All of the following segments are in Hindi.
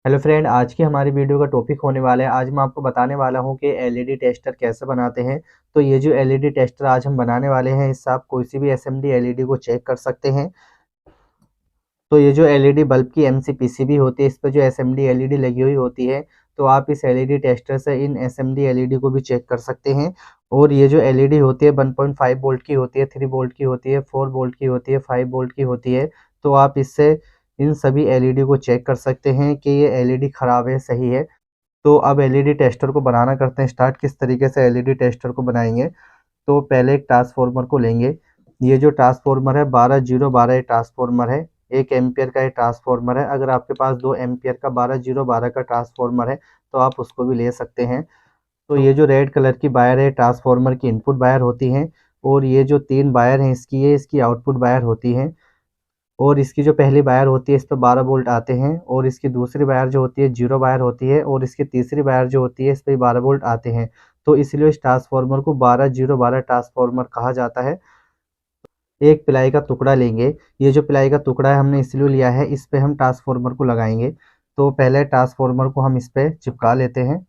हेलो फ्रेंड, आज की हमारी वीडियो का टॉपिक होने वाला है। आज मैं आपको बताने वाला हूं कि एलईडी टेस्टर कैसे बनाते हैं। तो ये जो एलईडी टेस्टर आज हम बनाने वाले हैं, इससे आप कोई सी भी एसएमडी एलईडी को चेक कर सकते हैं। तो ये जो एलईडी बल्ब की एमसीपीसीबी होती है, इस पर जो एसएमडी एलईडी लगी हुई होती है, तो आप इस एलईडी टेस्टर से इन एसएमडी एलईडी को भी चेक कर सकते हैं। और ये जो एलईडी होती है 1.5 वोल्ट की होती है, 3 वोल्ट की होती है, 4 वोल्ट की होती है, 5 वोल्ट की होती है। तो आप इससे इन सभी एलईडी को चेक कर सकते हैं कि ये एलईडी खराब है, सही है। तो अब एलईडी टेस्टर को बनाना करते हैं स्टार्ट। किस तरीके से एलईडी टेस्टर को बनाएंगे, तो पहले एक ट्रांसफार्मर को लेंगे। ये जो ट्रांसफार्मर है 12012 ये ट्रांसफार्मर है। 1 एम्पियर का ये ट्रांसफार्मर है। अगर आपके पास 2 एम्पियर का 12012 का ट्रांसफार्मर है तो आप उसको भी ले सकते हैं। तो ये जो रेड कलर की वायर है ट्रांसफार्मर की इनपुट वायर होती है। और ये जो 3 वायर हैं इसकी, ये इसकी आउटपुट वायर होती है। और इसकी जो पहली वायर होती है इस पर 12 वोल्ट आते हैं। और इसकी दूसरी वायर जो होती है 0 वायर होती है। और इसकी तीसरी वायर जो होती है इस पर 12 वोल्ट आते हैं। तो इसलिए इस ट्रांसफार्मर को 12-0-12 ट्रांसफार्मर कहा जाता है। एक प्लाई का टुकड़ा लेंगे। ये जो प्लाई का टुकड़ा है हमने इसलिए लिया है, इस पे हम ट्रांसफार्मर को लगाएंगे। तो पहले ट्रांसफार्मर को हम इस पे चिपका लेते हैं।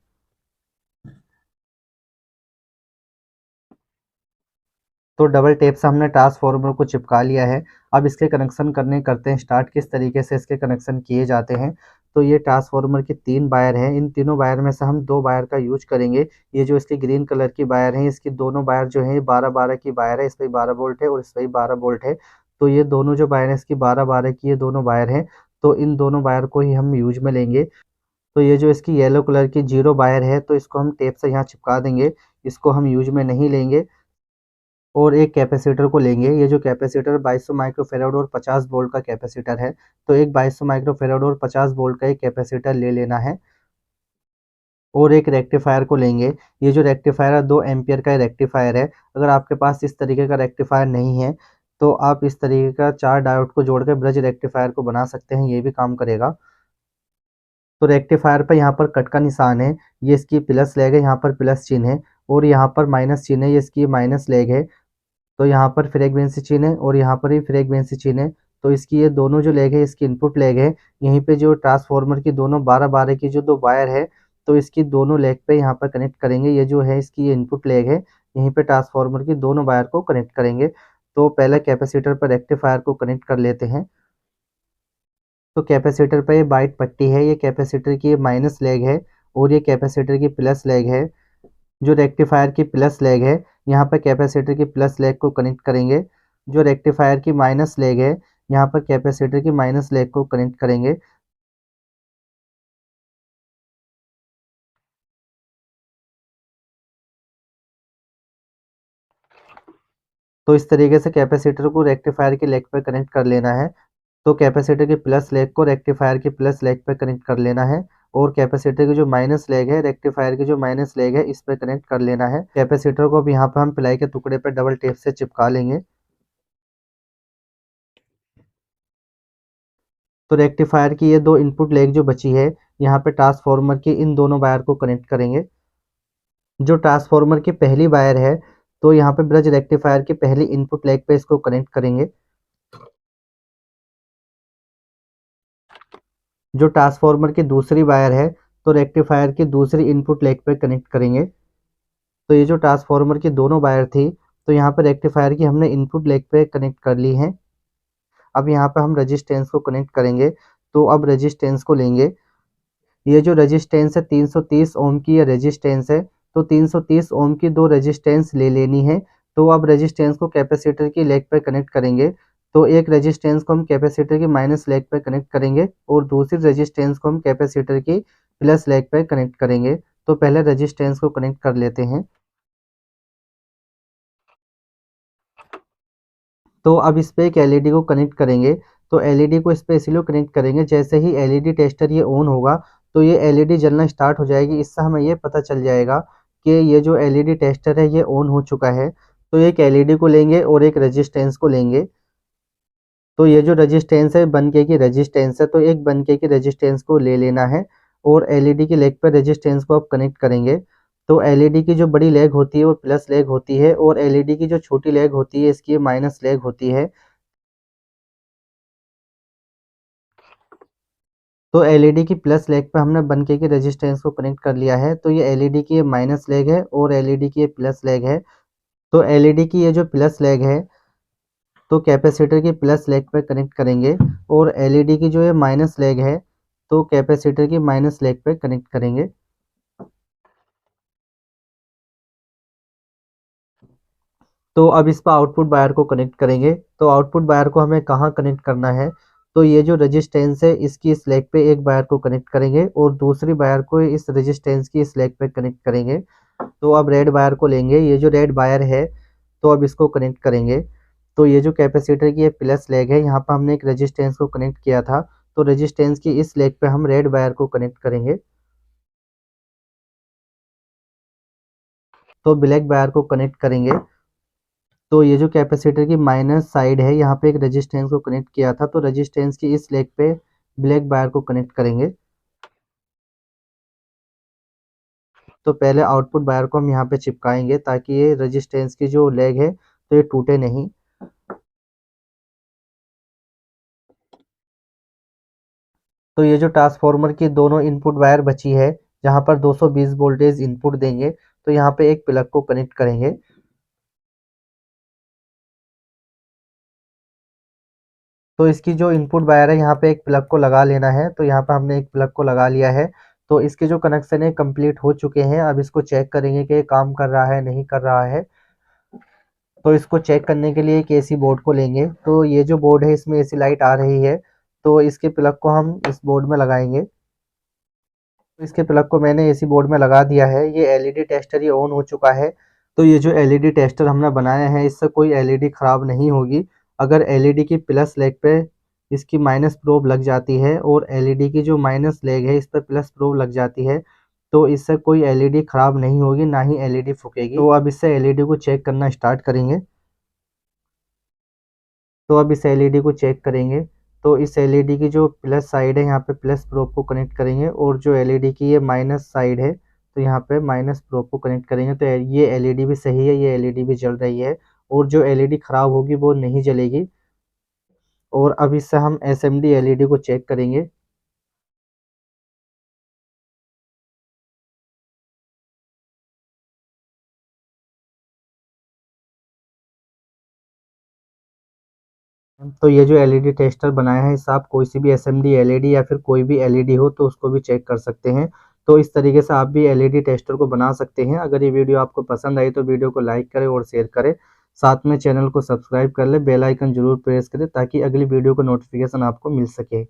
तो डबल टेप से हमने ट्रांसफार्मर को चिपका लिया है। अब इसके कनेक्शन करते हैं स्टार्ट। किस तरीके से इसके कनेक्शन किए जाते हैं, तो ये ट्रांसफार्मर की 3 वायर हैं। इन तीनों वायर में से हम 2 वायर का यूज करेंगे। ये जो इसकी ग्रीन कलर की वायर है, इसकी दोनों वायर जो है 12-12 की वायर है। इस पर 12 वोल्ट है और इस पर 12 वोल्ट है। तो ये दोनों जो वायर है इसकी 12-12 की ये दोनों वायर हैं। तो इन दोनों वायर को ही हम यूज में लेंगे। तो ये जो इसकी येलो कलर की 0 वायर है, तो इसको हम टेप से यहाँ चिपका देंगे। इसको हम यूज में नहीं लेंगे। और एक कैपेसिटर को लेंगे। ये जो कैपेसिटर 2200 माइक्रोफेराड और 50 वोल्ट का कैपेसिटर है। तो एक 2200 माइक्रोफेराड और 50 वोल्ट का एक कैपेसिटर ले लेना है। और एक रेक्टिफायर को लेंगे। ये जो रेक्टिफायर है 2 एम्पियर का रेक्टिफायर है। अगर आपके पास इस तरीके का रेक्टिफायर नहीं है तो आप इस तरीके का 4 डायोड को जोड़कर ब्रिज रेक्टिफायर को बना सकते हैं, ये भी काम करेगा। तो रेक्टिफायर पर यहाँ पर कट का निशान है, ये इसकी प्लस लेग है, यहाँ पर प्लस चिन्ह है। और यहाँ पर माइनस चिन्ह है, ये इसकी माइनस लेग है। तो यहाँ पर फ्रीक्वेंसी चिन्ह है और यहाँ पर भी फ्रीक्वेंसी चिन्ह है। तो इसकी ये दोनों जो लेग है इसकी इनपुट लेग है। यहीं पे जो ट्रांसफार्मर की दोनों 12-12 की जो 2 वायर है, तो इसकी दोनों लेग पे यहाँ पर कनेक्ट करेंगे। ये जो है इसकी ये इनपुट लेग है। यहीं पे ट्रांसफार्मर की दोनों वायर को कनेक्ट करेंगे। तो पहले कैपेसिटर पर रेक्टिफायर को कनेक्ट कर लेते हैं। तो कैपेसिटर पर ये वाइट पट्टी है, ये कैपेसिटर की माइनस लेग है। और ये कैपेसिटर की प्लस लेग है। जो रेक्टिफायर की प्लस लेग है, यहाँ पर कैपेसिटर की प्लस लेग को कनेक्ट करेंगे। जो रेक्टिफायर की माइनस लेग है, यहाँ पर कैपेसिटर की माइनस लेग को कनेक्ट करेंगे। तो इस तरीके से कैपेसिटर को रेक्टिफायर की लेग पर कनेक्ट कर लेना है। तो कैपेसिटर की प्लस लेग को रेक्टिफायर की प्लस लेग पर कनेक्ट कर लेना है। और कैपेसिटर की जो माइनस लेग है रेक्टिफायर की जो माइनस लेग है इस पर कनेक्ट कर लेना है। कैपेसिटर को अब यहाँ पर हम प्लाई के टुकड़े पर डबल टेप से चिपका लेंगे। तो रेक्टिफायर की ये 2 इनपुट लेग जो बची है, यहाँ पे ट्रांसफार्मर की इन दोनों वायर को कनेक्ट करेंगे। जो ट्रांसफार्मर की पहली वायर है, तो यहाँ पे ब्रिज रेक्टिफायर की पहली इनपुट लेग पे इसको कनेक्ट करेंगे। जो ट्रांसफार्मर की दूसरी वायर है, तो रेक्टिफायर की दूसरी इनपुट लेग पे कनेक्ट करेंगे। तो ये जो ट्रांसफार्मर की दोनों वायर थी, तो यहाँ पे रेक्टिफायर की हमने इनपुट लेग पे कनेक्ट कर ली है। अब यहाँ पे हम रेजिस्टेंस को कनेक्ट करेंगे। तो अब रेजिस्टेंस को लेंगे। ये जो रेजिस्टेंस है 330 ओम की ये रेजिस्टेंस है। तो 330 ओम की 2 रेजिस्टेंस ले लेनी है। तो अब रेजिस्टेंस को कैपेसिटर की लेग पे कनेक्ट करेंगे। तो एक रेजिस्टेंस को हम कैपेसिटर की माइनस लेग पे कनेक्ट करेंगे और दूसरी रेजिस्टेंस को हम कैपेसिटर की प्लस लेग पे कनेक्ट करेंगे। तो पहले रेजिस्टेंस को कनेक्ट कर लेते हैं। तो अब इस पे एक एलईडी को कनेक्ट करेंगे। तो एलईडी को इस पे इसलिए कनेक्ट करेंगे, जैसे ही एलईडी टेस्टर ये ऑन होगा तो ये एलईडी जलना स्टार्ट हो जाएगी। इससे हमें ये पता चल जाएगा कि ये जो एलईडी टेस्टर है ये ऑन हो चुका है। तो एक एलईडी को लेंगे और एक रेजिस्टेंस को लेंगे। तो ये जो रेजिस्टेंस है बनके की रेजिस्टेंस है, तो एक बनके की रेजिस्टेंस को ले लेना है। और एलईडी की लेग पर रेजिस्टेंस को आप कनेक्ट करेंगे। तो एलईडी की जो बड़ी लेग होती है वो प्लस लेग होती है और एलईडी की जो छोटी लेग होती है इसकी माइनस लेग होती है। तो एलईडी की प्लस लेग पे हमने 1K की रेजिस्टेंस को कनेक्ट कर लिया है। तो ये एलईडी की ये माइनस लेग है और एलईडी की ये प्लस लेग है। तो एलईडी की ये जो प्लस लेग है तो कैपेसिटर की प्लस लेग पे कनेक्ट करेंगे और एलईडी की जो ये माइनस लेग है तो कैपेसिटर की माइनस लेग पे कनेक्ट करेंगे। तो अब इस पर आउटपुट वायर को कनेक्ट करेंगे। तो आउटपुट वायर को हमें कहाँ कनेक्ट करना है, तो ये जो रेजिस्टेंस है इसकी इस लेग पे एक वायर को कनेक्ट करेंगे और दूसरी वायर को इस रेजिस्टेंस की इस लेग पे कनेक्ट करेंगे। तो अब रेड वायर को लेंगे, ये जो रेड वायर है तो अब इसको कनेक्ट करेंगे। तो ये जो कैपेसिटर की ये प्लस लेग है, यहाँ पर हमने एक रेजिस्टेंस को कनेक्ट किया था, तो रेजिस्टेंस की इस लेग पे हम रेड वायर को कनेक्ट करेंगे। तो ब्लैक वायर को कनेक्ट करेंगे। तो ये जो कैपेसिटर की माइनस साइड है, यहाँ पे एक रेजिस्टेंस को कनेक्ट किया था, तो रेजिस्टेंस की इस लेग पे ब्लैक वायर को कनेक्ट करेंगे। तो पहले आउटपुट वायर को हम यहाँ पे चिपकाएंगे ताकि ये रेजिस्टेंस की जो लेग है तो ये टूटे नहीं। तो ये जो ट्रांसफार्मर की दोनों इनपुट वायर बची है, जहाँ पर 220 वोल्टेज इनपुट देंगे, तो यहाँ पे एक प्लग को कनेक्ट करेंगे। तो इसकी जो इनपुट वायर है यहाँ पे एक प्लग को लगा लेना है। तो यहाँ पे हमने एक प्लग को लगा लिया है। तो इसके जो कनेक्शन है कंप्लीट हो चुके हैं। अब इसको चेक करेंगे कि ये काम कर रहा है नहीं कर रहा है। तो इसको चेक करने के लिए एक एसी बोर्ड को लेंगे। तो ये जो बोर्ड है इसमें एसी लाइट आ रही है, तो इसके प्लग को हम इस बोर्ड में लगाएंगे। तो इसके प्लग को मैंने एसी बोर्ड में लगा दिया है। ये एलईडी टेस्टर ये ऑन हो चुका है। तो ये जो एलईडी टेस्टर हमने बनाया है इससे कोई एलईडी खराब नहीं होगी। अगर एलईडी की प्लस लेग पे इसकी माइनस प्रोब लग जाती है और एलईडी की जो माइनस लेग है इस पर प्लस प्रोब लग जाती है, तो इससे कोई एलईडी खराब नहीं होगी, ना ही एलईडी फूकेगी। तो अब इससे एलईडी को चेक करना स्टार्ट करेंगे। तो अब इस एलईडी को चेक करेंगे। तो इस एलईडी की जो प्लस साइड है यहाँ पे प्लस प्रोब को कनेक्ट करेंगे और जो एलईडी की ये माइनस साइड है तो यहाँ पे माइनस प्रोब को कनेक्ट करेंगे। तो ये एलईडी भी सही है, ये एलईडी भी जल रही है और जो एलईडी खराब होगी वो नहीं जलेगी। और अब इससे हम एसएमडी एलईडी को चेक करेंगे। तो ये जो एलईडी टेस्टर बनाया है इससे आप कोई सी भी एसएमडी एलईडी या फिर कोई भी एलईडी हो तो उसको भी चेक कर सकते हैं। तो इस तरीके से आप भी एलईडी टेस्टर को बना सकते हैं। अगर ये वीडियो आपको पसंद आई तो वीडियो को लाइक करें और शेयर करें। साथ में चैनल को सब्सक्राइब कर ले, बेल आइकन जरूर प्रेस करें ताकि अगली वीडियो का नोटिफिकेशन आपको मिल सके।